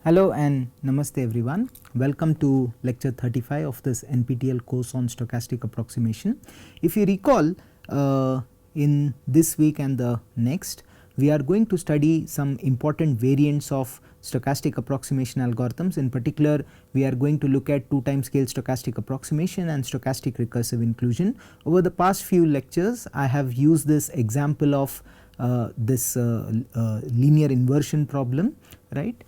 Hello and namaste everyone. Welcome to lecture 35 of this NPTEL course on stochastic approximation. If you recall, in this week and the next, we are going to study some important variants of stochastic approximation algorithms. In particular, we are going to look at 2 time scale stochastic approximation and stochastic recursive inclusion. Over the past few lectures, I have used this example of this linear inversion problem, right?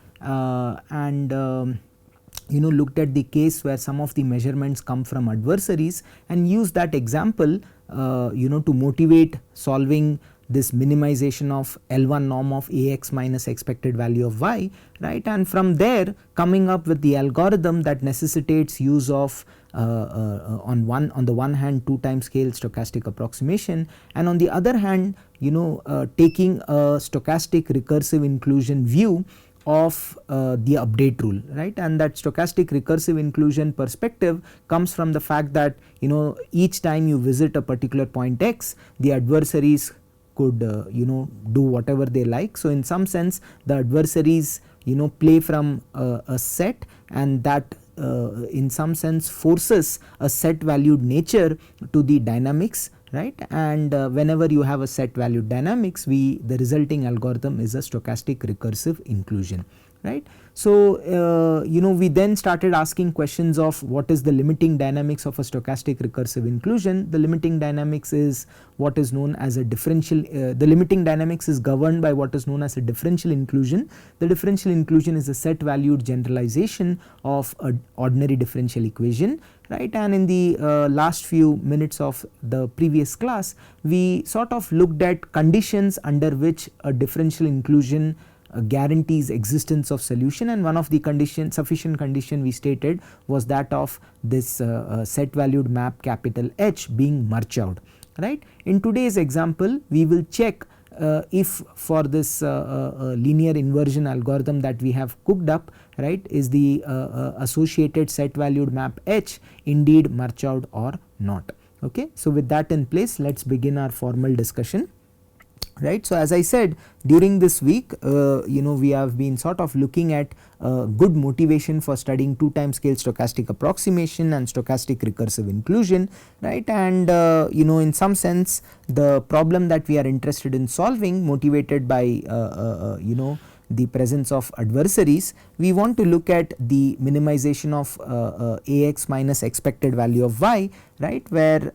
Looked at the case where some of the measurements come from adversaries and use that example to motivate solving this minimization of L1 norm of Ax minus expected value of y, right, and from there coming up with the algorithm that necessitates use of on the one hand 2 time scale stochastic approximation, and on the other hand taking a stochastic recursive inclusion view of the update rule, right, and that stochastic recursive inclusion perspective comes from the fact that each time you visit a particular point x, the adversaries could do whatever they like. So in some sense the adversaries play from a set, and that in some sense forces a set valued nature to the dynamics, right, and whenever you have a set valued dynamics, the resulting algorithm is a stochastic recursive inclusion, right. So we then started asking questions of what is the limiting dynamics of a stochastic recursive inclusion. The limiting dynamics is what is known as a differential, the limiting dynamics is governed by what is known as a differential inclusion. The differential inclusion is a set valued generalization of an ordinary differential equation, right, and in the last few minutes of the previous class we sort of looked at conditions under which a differential inclusion guarantees existence of solution, and one of the sufficient condition we stated was that of this set valued map capital H being Marchaud, right. In today's example we will check if for this linear inversion algorithm that we have cooked up, right, is the associated set valued map H indeed Marchaud or not. Okay. So with that in place, let us begin our formal discussion. Right. So as I said, during this week we have been sort of looking at good motivation for studying 2 time scale stochastic approximation and stochastic recursive inclusion, right, and in some sense the problem that we are interested in solving, motivated by the presence of adversaries, we want to look at the minimization of Ax minus expected value of y, right, where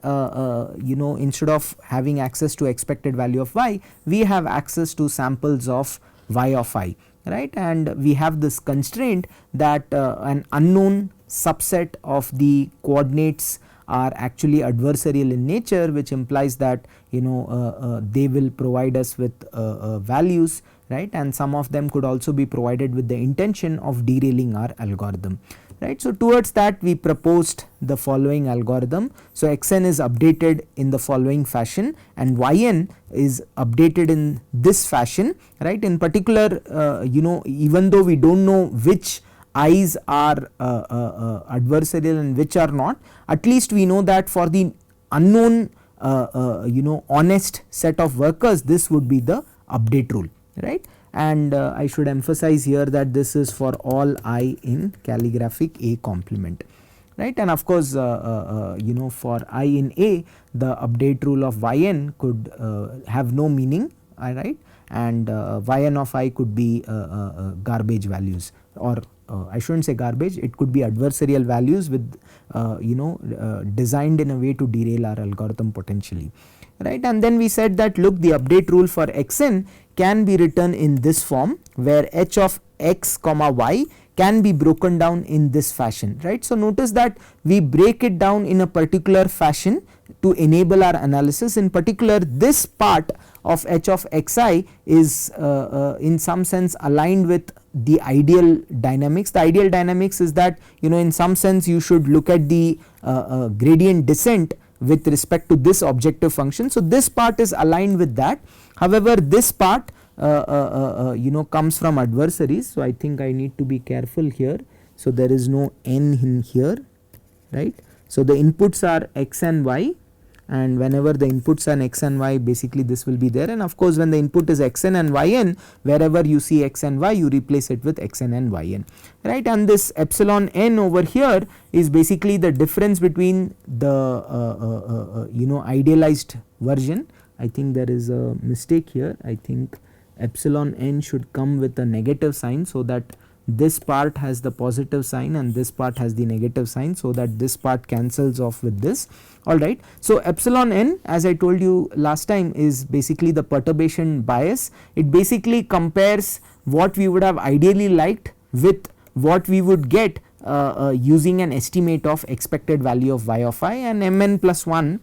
instead of having access to expected value of y, we have access to samples of y of I, right, and we have this constraint that an unknown subset of the coordinates are actually adversarial in nature, which implies that they will provide us with values, right, and some of them could also be provided with the intention of derailing our algorithm, right. So towards that we proposed the following algorithm. So xn is updated in the following fashion and yn is updated in this fashion, right. In particular even though we do not know which i's are adversarial and which are not, at least we know that for the unknown honest set of workers this would be the update rule, right, and I should emphasize here that this is for all I in calligraphic A complement, right, and of course for I in A the update rule of yn could have no meaning, right, and yn of I could be garbage values, or I should not say garbage, it could be adversarial values with designed in a way to derail our algorithm potentially, right. And then we said that look, the update rule for xn can be written in this form where h of x comma y can be broken down in this fashion, right. So notice that we break it down in a particular fashion to enable our analysis. In particular, this part of h of xi is in some sense aligned with the ideal dynamics. The ideal dynamics is that in some sense you should look at the gradient descent with respect to this objective function. So this part is aligned with that. However, this part comes from adversaries, so I think I need to be careful here. So there is no n in here, right. So the inputs are x and y, and whenever the inputs are x and y, basically this will be there, and of course when the input is xn and yn, wherever you see x and y you replace it with xn and yn, right. And this epsilon n over here is basically the difference between the idealized version. I think there is a mistake here. I think epsilon n should come with a negative sign, so that this part has the positive sign and this part has the negative sign, so that this part cancels off with this, alright. So epsilon n, as I told you last time, is basically the perturbation bias. It basically compares what we would have ideally liked with what we would get using an estimate of expected value of y of I, and mn plus 1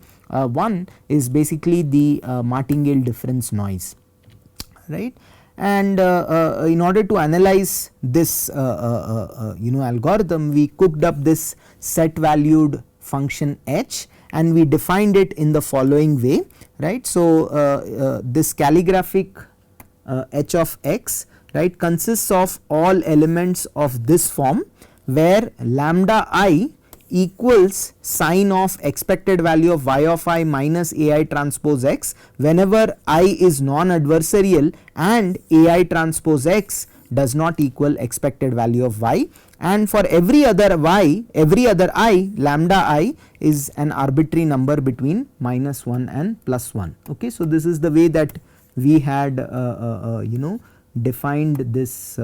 is basically the martingale difference noise, right. And in order to analyze this algorithm, we cooked up this set valued function h and we defined it in the following way, right. So this calligraphic h of x, right, consists of all elements of this form, where lambda I equals sine of expected value of y of I minus ai transpose x whenever I is non-adversarial and ai transpose x does not equal expected value of y, and for every other I, lambda I is an arbitrary number between -1 and +1. Okay, so this is the way that we had defined this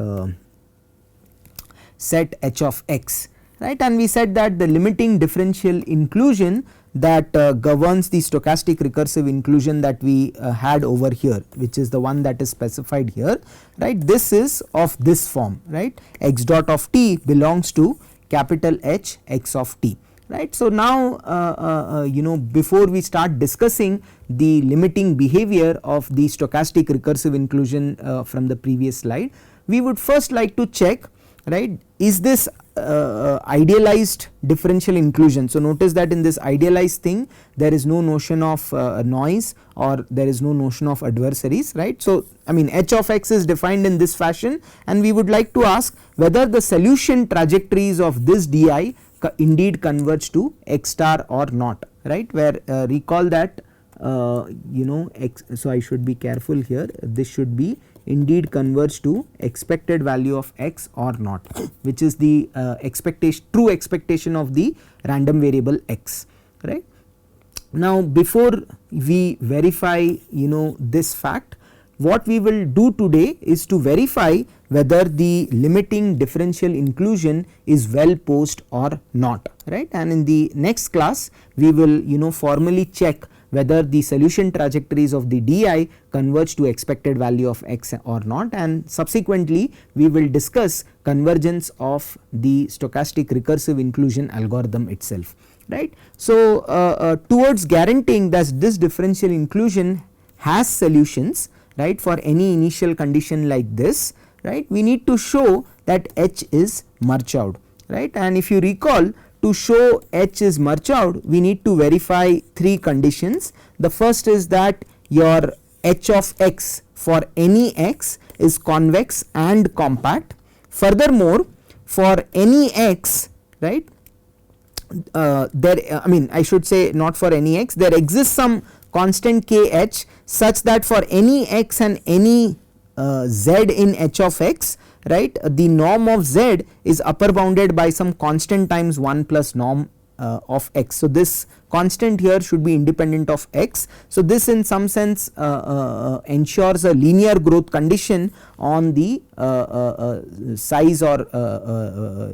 set h of x, right, and we said that the limiting differential inclusion that governs the stochastic recursive inclusion that we had over here, which is the one that is specified here, right. This is of this form, right, x dot of t belongs to capital H x of t, right. So now before we start discussing the limiting behavior of the stochastic recursive inclusion from the previous slide, we would first like to check, right, is this idealized differential inclusion. So notice that in this idealized thing there is no notion of noise or there is no notion of adversaries, right. So I mean h of x is defined in this fashion, and we would like to ask whether the solution trajectories of this di indeed converge to x star or not, right, where recall that x, so I should be careful here, this should be indeed converge to expected value of x or not, which is the true expectation of the random variable x, right. Now before we verify this fact, what we will do today is to verify whether the limiting differential inclusion is well posed or not, right, and in the next class we will formally check whether the solution trajectories of the di converge to expected value of x or not, and subsequently we will discuss convergence of the stochastic recursive inclusion algorithm itself, right. So towards guaranteeing that this differential inclusion has solutions, right, for any initial condition like this, right, we need to show that H is Marchaud, right, and if you recall, to show H is Marchaud we need to verify three conditions. The first is that your H of x for any x is convex and compact. Furthermore, for any x, right, I should say not for any x, there exists some constant kh such that for any x and any z in h of x, right, the norm of z is upper bounded by some constant times 1 plus norm of x. So this constant here should be independent of x. So this in some sense ensures a linear growth condition on the size or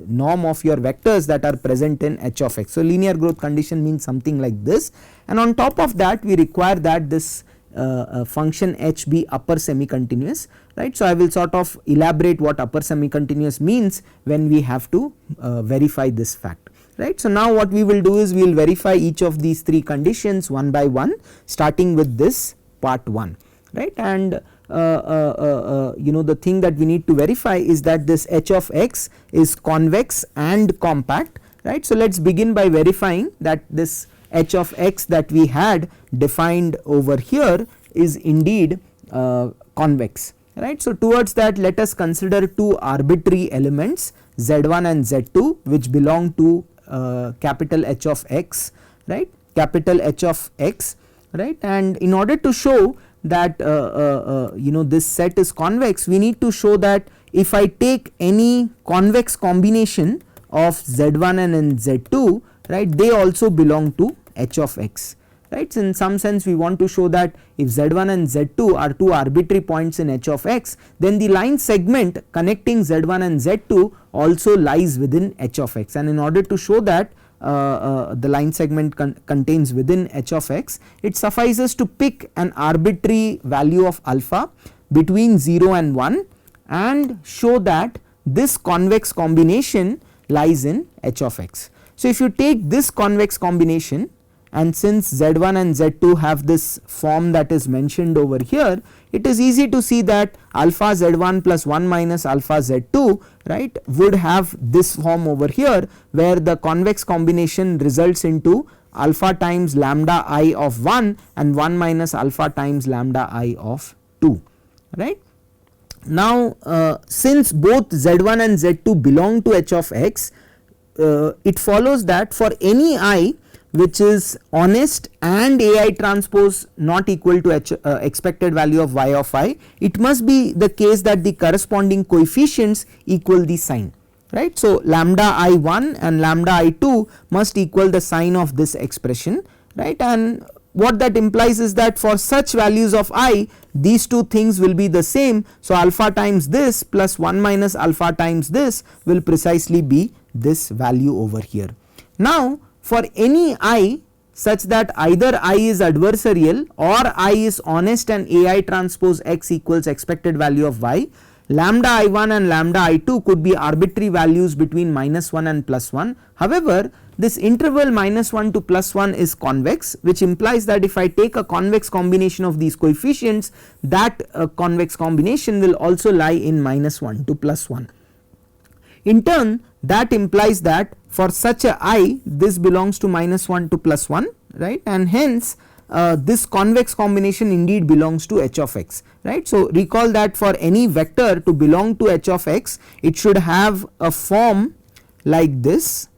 norm of your vectors that are present in h of x. So linear growth condition means something like this, and on top of that we require that this function h be upper semi-continuous, right. So I will sort of elaborate what upper semi-continuous means when we have to verify this fact, right. So now what we will do is we will verify each of these three conditions one by one, starting with this part 1, right, and the thing that we need to verify is that this h of x is convex and compact, right. So let us begin by verifying that this h of x that we had defined over here is indeed convex, right. So towards that let us consider two arbitrary elements z1 and z2 which belong to capital H of x, right, capital H of x, right. And in order to show that this set is convex, we need to show that if I take any convex combination of Z1 and Z2, right, they also belong to H of x, right. So in some sense we want to show that if Z1 and Z2 are two arbitrary points in H of x, then the line segment connecting Z1 and Z2 also lies within H of x, and in order to show that the line segment contains within H of x, it suffices to pick an arbitrary value of alpha between 0 and 1 and show that this convex combination lies in H of x. So if you take this convex combination, and since Z1 and Z2 have this form that is mentioned over here, it is easy to see that alpha Z1 plus 1 minus alpha Z2, right, would have this form over here, where the convex combination results into alpha times lambda I of 1 and 1 minus alpha times lambda I of 2, right. Now since both Z1 and Z2 belong to H of x, it follows that for any I which is honest and AI transpose not equal to expected value of y of I, it must be the case that the corresponding coefficients equal the sign, right. So lambda I1 and lambda I2 must equal the sign of this expression, right, and what that implies is that for such values of I, these two things will be the same. So alpha times this plus 1 minus alpha times this will precisely be this value over here. Now for any I such that either I is adversarial or I is honest and AI transpose x equals expected value of y, lambda I1 and lambda I2 could be arbitrary values between -1 and +1. However, this interval -1 to +1 is convex, which implies that if I take a convex combination of these coefficients, that convex combination will also lie in -1 to +1. In turn, that implies that for such a I, this belongs to -1 to +1, right, and hence this convex combination indeed belongs to H of x, right. So recall that for any vector to belong to H of x, it should have a form like this,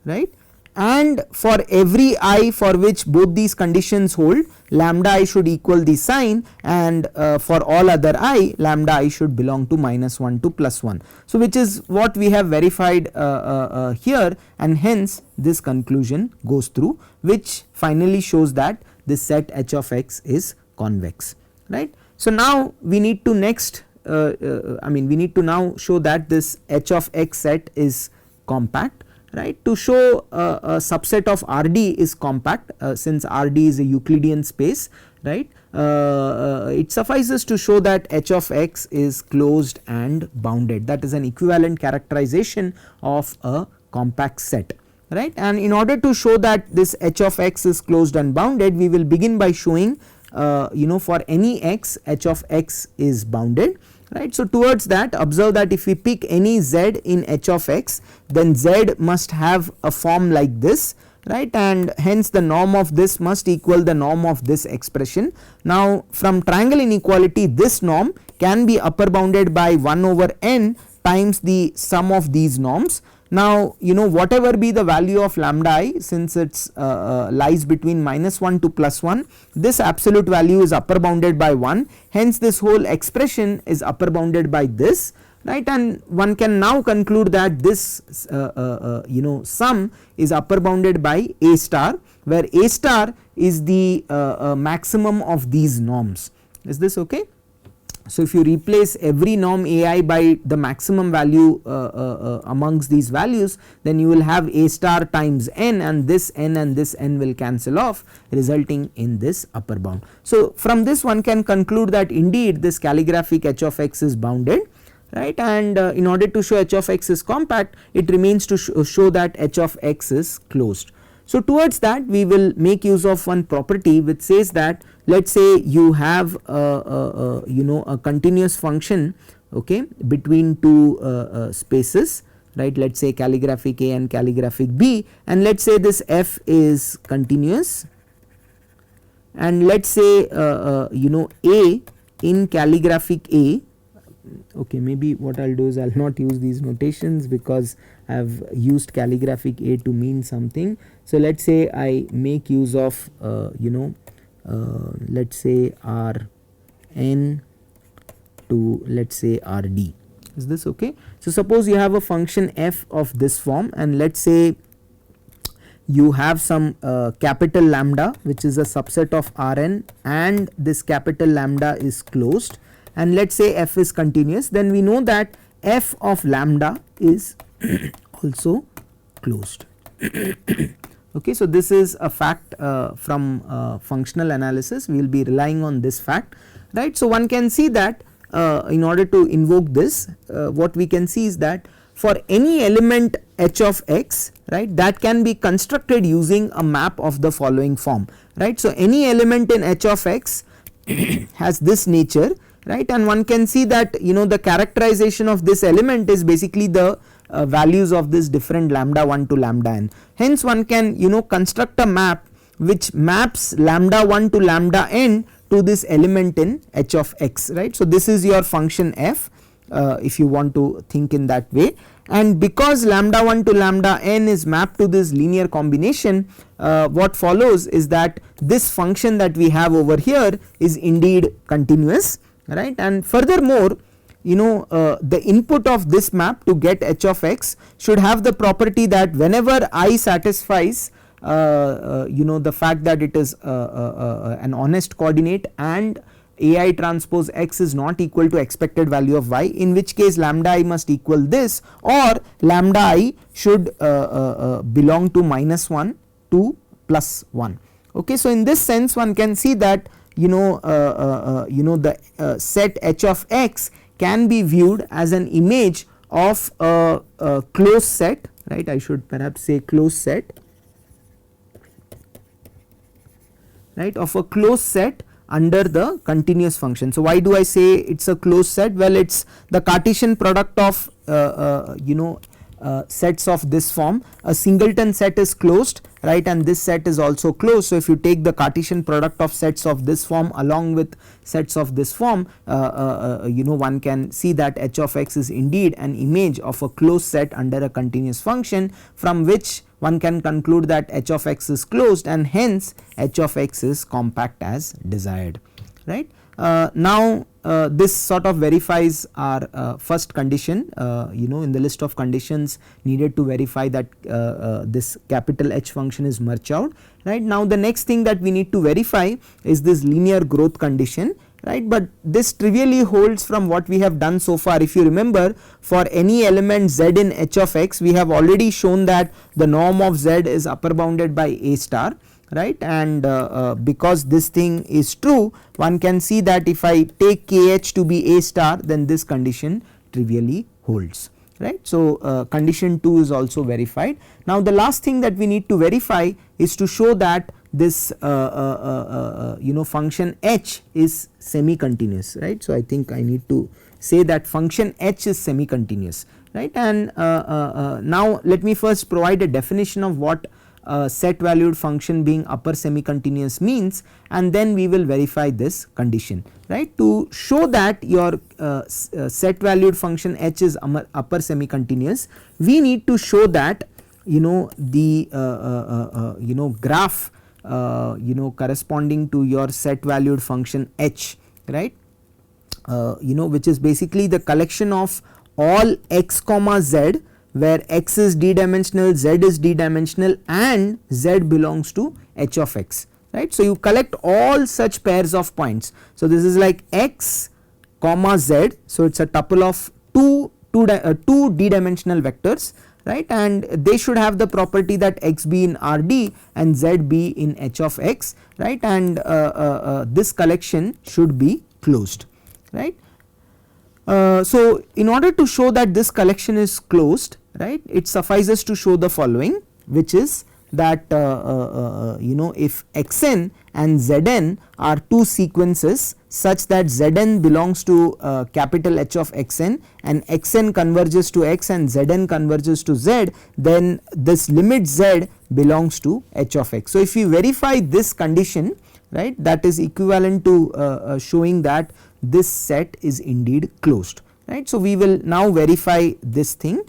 right, and for every I for which both these conditions hold, lambda I should equal the sign, and for all other I, lambda I should belong to -1 to +1. So which is what we have verified here, and hence this conclusion goes through, which finally shows that this set H of x is convex, right. So now we need to next we need to now show that this H of x set is compact, right. To show a subset of RD is compact, since RD is a Euclidean space, right, it suffices to show that H of x is closed and bounded. That is an equivalent characterization of a compact set, right. And in order to show that this H of x is closed and bounded, we will begin by showing for any x, H of x is bounded, right. So towards that, observe that if we pick any z in H of x, then z must have a form like this, right, and hence the norm of this must equal the norm of this expression. Now from triangle inequality, this norm can be upper bounded by 1 over n times the sum of these norms. Now whatever be the value of lambda I, since it lies between -1 to +1, this absolute value is upper bounded by 1, hence this whole expression is upper bounded by this, right, and one can now conclude that this sum is upper bounded by A star, where A star is the maximum of these norms. Is this okay? So if you replace every norm AI by the maximum value amongst these values, then you will have A star times n, and this n will cancel off, resulting in this upper bound. So from this one can conclude that indeed this calligraphic H of x is bounded, right, and in order to show H of x is compact, it remains to show that H of x is closed. So towards that, we will make use of one property which says that, let us say you have a continuous function, okay, between two spaces, right, let us say calligraphic A and calligraphic B, and let us say this f is continuous, and let us say A in calligraphic A, okay, maybe what I will do is I will not use these notations because I have used calligraphic A to mean something. So let us say I make use of let us say Rn to let us say Rd. Is this okay? So suppose you have a function f of this form, and let us say you have some capital lambda which is a subset of Rn, and this capital lambda is closed, and let us say f is continuous, then we know that f of lambda is also closed. Okay, so this is a fact from functional analysis. We will be relying on this fact, right. So one can see that in order to invoke this, what we can see is that for any element h of x, right, that can be constructed using a map of the following form, right. So any element in h of x has this nature, right, and one can see that the characterization of this element is basically the values of this different lambda 1 to lambda n. Hence one can construct a map which maps lambda 1 to lambda n to this element in h of x, right. So this is your function f, if you want to think in that way, and because lambda 1 to lambda n is mapped to this linear combination, what follows is that this function that we have over here is indeed continuous, right. And furthermore, the input of this map to get h of x should have the property that whenever I satisfies the fact that it is an honest coordinate and ai transpose x is not equal to expected value of y, in which case lambda I must equal this, or lambda I should belong to -1 to +1. Okay, so in this sense one can see that the set h of x can be viewed as an image of a closed set, right. I should perhaps say closed set, right, of a closed set under the continuous function. So why do I say it is a closed set? Well, it is the Cartesian product of sets of this form. A singleton set is closed, right, and this set is also closed. So if you take the Cartesian product of sets of this form along with sets of this form, one can see that h of x is indeed an image of a closed set under a continuous function, from which one can conclude that h of x is closed and hence h of x is compact as desired, right. Now this sort of verifies our first condition, in the list of conditions needed to verify that this capital H function is Marchaud, right. Now the next thing that we need to verify is this linear growth condition, right, but this trivially holds from what we have done so far. If you remember, for any element z in h of x, we have already shown that the norm of z is upper bounded by a star, right, and because this thing is true, one can see that if I take kh to be a star, then this condition trivially holds, right. So condition 2 is also verified. Now the last thing that we need to verify is to show that this function h is semi continuous, right. So I think I need to say that function h is semi continuous, right, and now let me first provide a definition of what set valued function being upper semi continuous means, and then we will verify this condition, right. To show that your set valued function h is upper semi continuous, we need to show that the graph corresponding to your set valued function h, right, which is basically the collection of all x comma z, where x is d dimensional, z is d dimensional, and z belongs to h of x, right. So you collect all such pairs of points. So this is like x comma z, so it is a tuple of two d dimensional vectors, right, and they should have the property that x be in Rd and z be in h of x, right, and this collection should be closed, right. So in order to show that this collection is closed, right, it suffices to show the following, which is that if xn and zn are two sequences such that zn belongs to capital H of xn and xn converges to x and zn converges to z, then this limit z belongs to h of x. So if we verify this condition, right, that is equivalent to showing that this set is indeed closed, right. So, we will now verify this thing.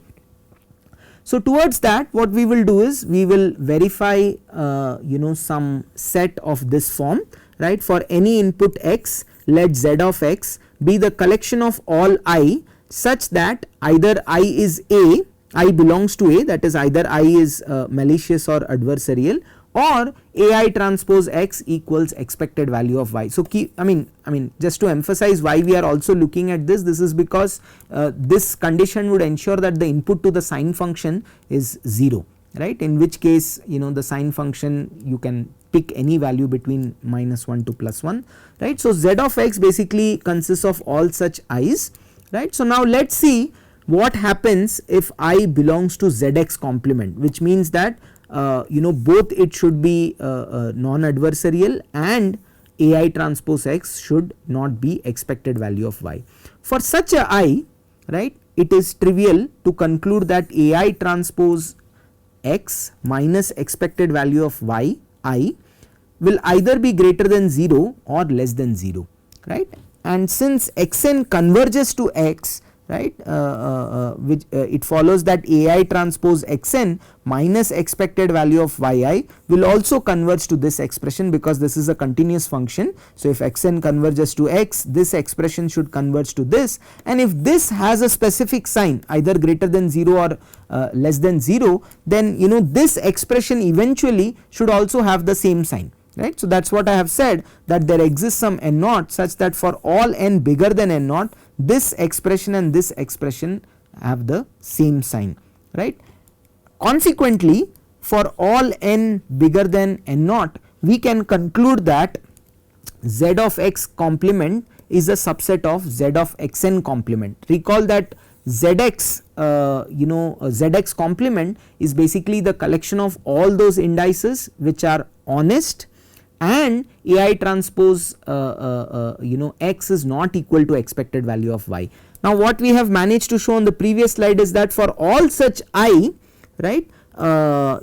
So, towards that what we will do is we will verify some set of this form, right. For any input x, let z of x be the collection of all I such that either I is A, I belongs to A, that is either I is malicious or adversarial, or AI transpose x equals expected value of y. So, I mean just to emphasize why we are also looking at this is because this condition would ensure that the input to the sine function is 0, right, in which case the sine function you can pick any value between -1 to +1, right. So, z of x basically consists of all such i's, right. So, now let us see what happens if I belongs to zx complement, which means that both it should be non-adversarial and AI transpose x should not be expected value of y. For such a I, right, it is trivial to conclude that AI transpose x minus expected value of y I will either be greater than 0 or less than 0, right. And since xn converges to x, right, which it follows that AI transpose xn minus expected value of yi will also converge to this expression, because this is a continuous function. So, if xn converges to x, this expression should converge to this, and if this has a specific sign either greater than 0 or less than 0, then this expression eventually should also have the same sign, right. So, that is what I have said, that there exists some n naught such that for all n bigger than n naught, this expression and this expression have the same sign, right. Consequently, for all n bigger than n naught, we can conclude that z of x complement is a subset of z of xn complement. Recall that zx zx complement is basically the collection of all those indices which are honest, and AI transpose x is not equal to expected value of y. Now, what we have managed to show on the previous slide is that for all such I, right, the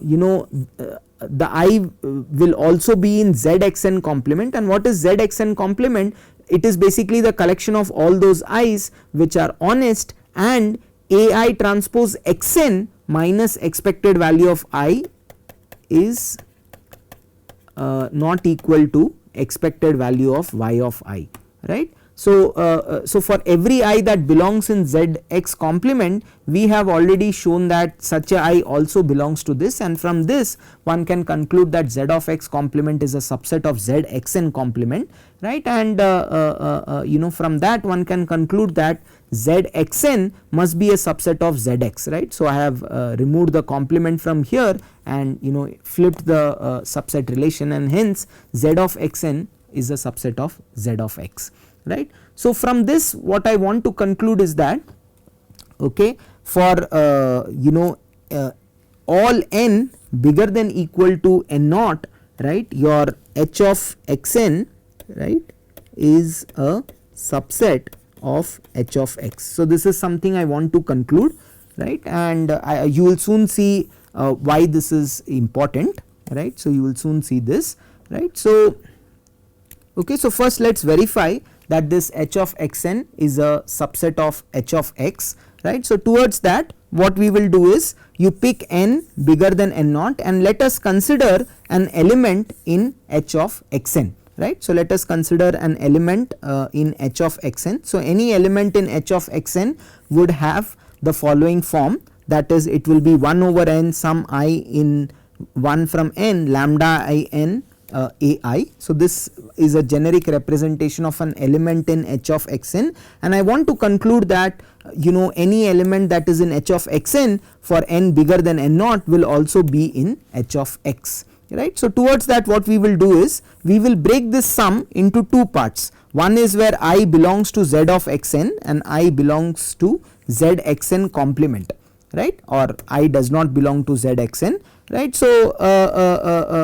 I will also be in zxn complement. And what is zxn complement? It is basically the collection of all those i's which are honest, and AI transpose xn minus expected value of I is not equal to expected value of y of I, right. So, so for every I that belongs in zx complement, we have already shown that such a I also belongs to this, and from this one can conclude that z of x complement is a subset of zxn complement, right. And from that one can conclude that zxn must be a subset of zx, right. So, I have removed the complement from here and flipped the subset relation, and hence z of xn is a subset of z of x, right. So, from this what I want to conclude is that, okay, for all n bigger than equal to n naught, right, your h of xn, right, is a subset of h of x. So, this is something I want to conclude, right, and you will soon see why this is important, right. So, you will soon see this, right. So, okay, so first let us verify that this h of xn is a subset of h of x, right. So, towards that what we will do is you pick n bigger than n naught and let us consider an element in h of xn, right. So, let us consider an element in h of xn. So, any element in h of xn would have the following form, that is it will be 1 over n some I in 1 from n lambda I n ai. So, this is a generic representation of an element in h of xn, and I want to conclude that any element that is in h of xn for n bigger than n naught will also be in h of x, right. So, towards that what we will do is we will break this sum into two parts. One is where I belongs to z of xn and I belongs to zxn complement, right, or I does not belong to zxn, right. So,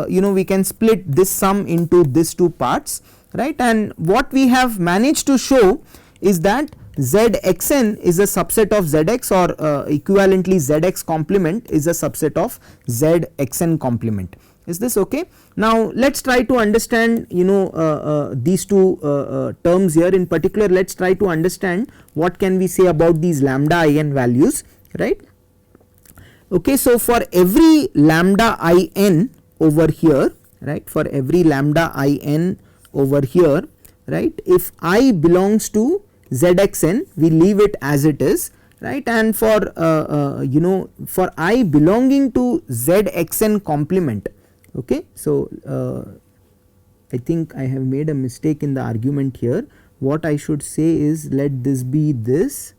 we can split this sum into these two parts, right, and what we have managed to show is that zxn is a subset of zx, or equivalently zx complement is a subset of zxn complement, Is this okay? Now let us try to understand these two terms here. In particular, let us try to understand what can we say about these lambda in values, right. Okay, so for every lambda in over here, right, for every lambda in over here, right, if I belongs to zxn, we leave it as it is, right, and for for I belonging to zxn complement, okay. So I think I have made a mistake in the argument here. What I should say is, let this be this,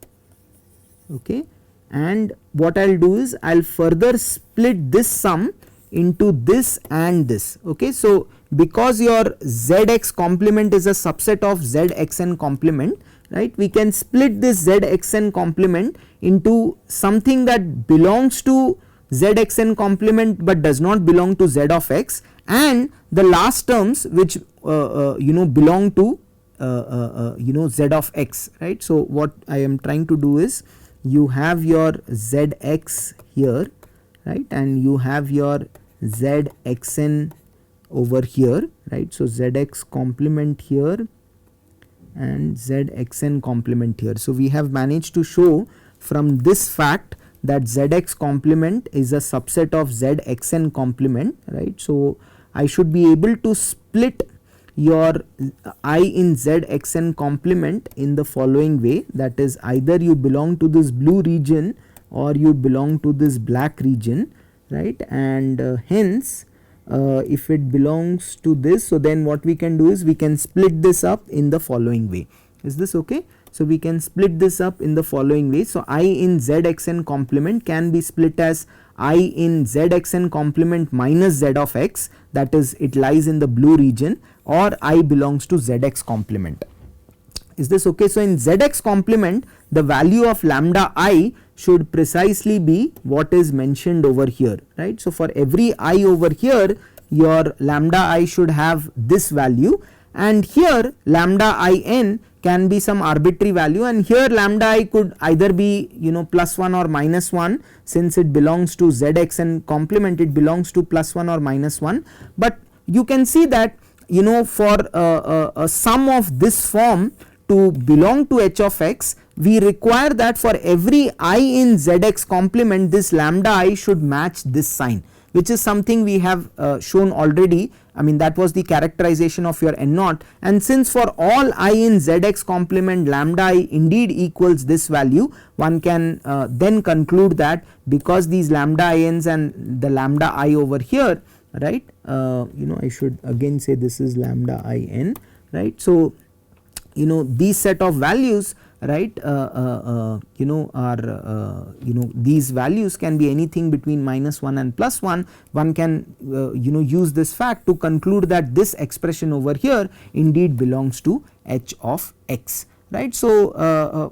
okay, and what I will do is I will further split this sum into this and this, okay. So because your zx complement is a subset of zxn complement, right, we can split this zxn complement into something that belongs to zxn complement but does not belong to z of x, and the last terms which belong to z of x, right. So what I am trying to do is, you have your zx here, right, and you have your zxn over here, right. So zx complement here and zxn complement here. So we have managed to show from this fact that zx complement is a subset of zxn complement, right. So I should be able to split your I in zxn complement in the following way, that is, either you belong to this blue region or you belong to this black region, right, and hence if it belongs to this, so then what we can do is we can split this up in the following way. Is this okay? So we can split this up in the following way. So I in zxn complement can be split as I in zxn complement minus z of x, that is, it lies in the blue region, or I belongs to zx complement. Is this okay? So in zx complement, the value of lambda I should precisely be what is mentioned over here, right. So for every I over here, your lambda I should have this value, and here lambda in can be some arbitrary value, and here lambda I could either be +1 or -1, since it belongs to zxn complement, it belongs to +1 or -1, but you can see that for a sum of this form to belong to h of x, we require that for every I in zx complement, this lambda I should match this sign, which is something we have shown already. I mean, that was the characterization of your n naught, and since for all I in zx complement lambda I indeed equals this value, one can then conclude that because these lambda ins and the lambda I over here, right, I should again say this is lambda in, right. So these set of values, right, are these values can be anything between -1 and +1. One can use this fact to conclude that this expression over here indeed belongs to h of x, right. So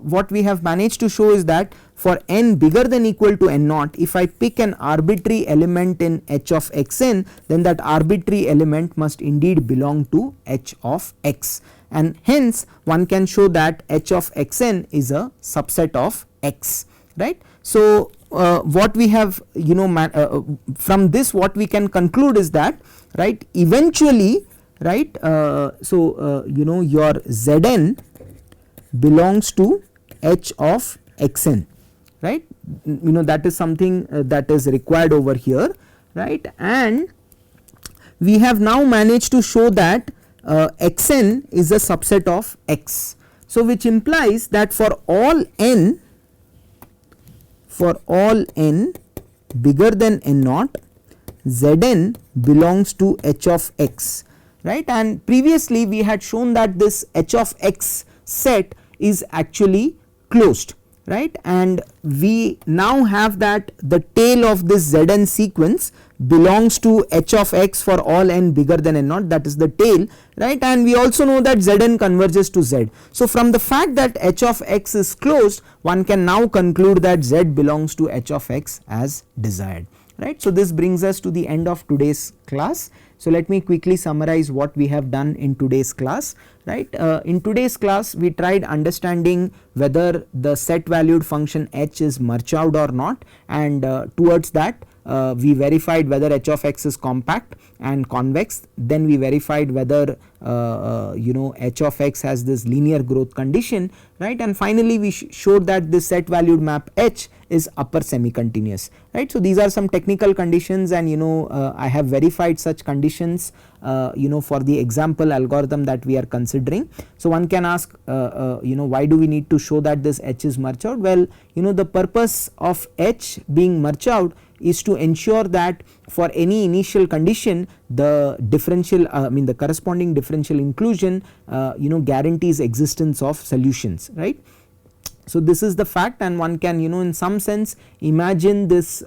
what we have managed to show is that for n bigger than equal to n naught, if I pick an arbitrary element in h of xn, then that arbitrary element must indeed belong to h of x, and hence one can show that h of xn is a subset of x, right. So what we have from this, what we can conclude is that, right, eventually, right, your zn belongs to h of xn, right, that is something that is required over here, right, and we have now managed to show that xn is a subset of x. So which implies that for all n bigger than n naught, zn belongs to h of x, right, and previously we had shown that this h of x set is actually closed, right, and we now have that the tail of this zn sequence belongs to h of x for all n bigger than n naught, that is the tail, right, and we also know that zn converges to z. So from the fact that h of x is closed, one can now conclude that z belongs to h of x as desired, right. So this brings us to the end of today's class. So let me quickly summarize what we have done in today's class, right. In today's class we tried understanding whether the set valued function h is Marchaud or not, and towards that we verified whether h of x is compact and convex, then we verified whether h of x has this linear growth condition, right, and finally we showed that this set valued map H is upper semi continuous, right. So these are some technical conditions, and I have verified such conditions for the example algorithm that we are considering. So one can ask why do we need to show that this H is Marchaud? Well, the purpose of H being Marchaud is to ensure that for any initial condition the differential the corresponding differential inclusion guarantees existence of solutions, right. So this is the fact, and one can in some sense imagine this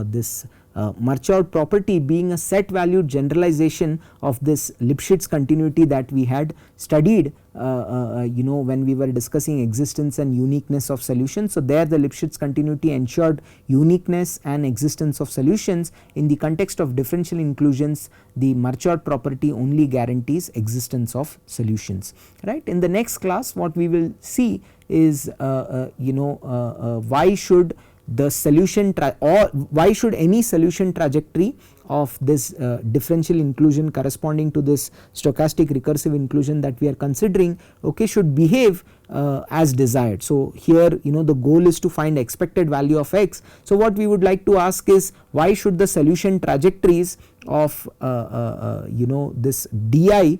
this Marchaud property being a set valued generalization of this Lipschitz continuity that we had studied when we were discussing existence and uniqueness of solutions. So there the Lipschitz continuity ensured uniqueness and existence of solutions. In the context of differential inclusions, the Marchaud property only guarantees existence of solutions, right. In the next class what we will see is why should the solution or why should any solution trajectory of this differential inclusion corresponding to this stochastic recursive inclusion that we are considering, okay, should behave as desired. So here the goal is to find expected value of x. So what we would like to ask is why should the solution trajectories of this di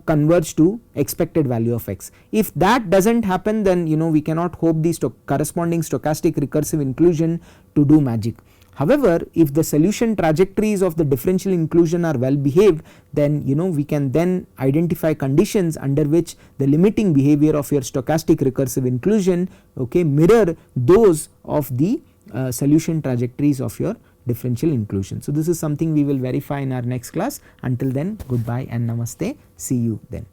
converge to expected value of x. If that does not happen, then we cannot hope the corresponding stochastic recursive inclusion to do magic. However, if the solution trajectories of the differential inclusion are well behaved, then we can then identify conditions under which the limiting behavior of your stochastic recursive inclusion, okay, mirror those of the solution trajectories of your differential inclusion. So this is something we will verify in our next class. Until then, goodbye and namaste, see you then.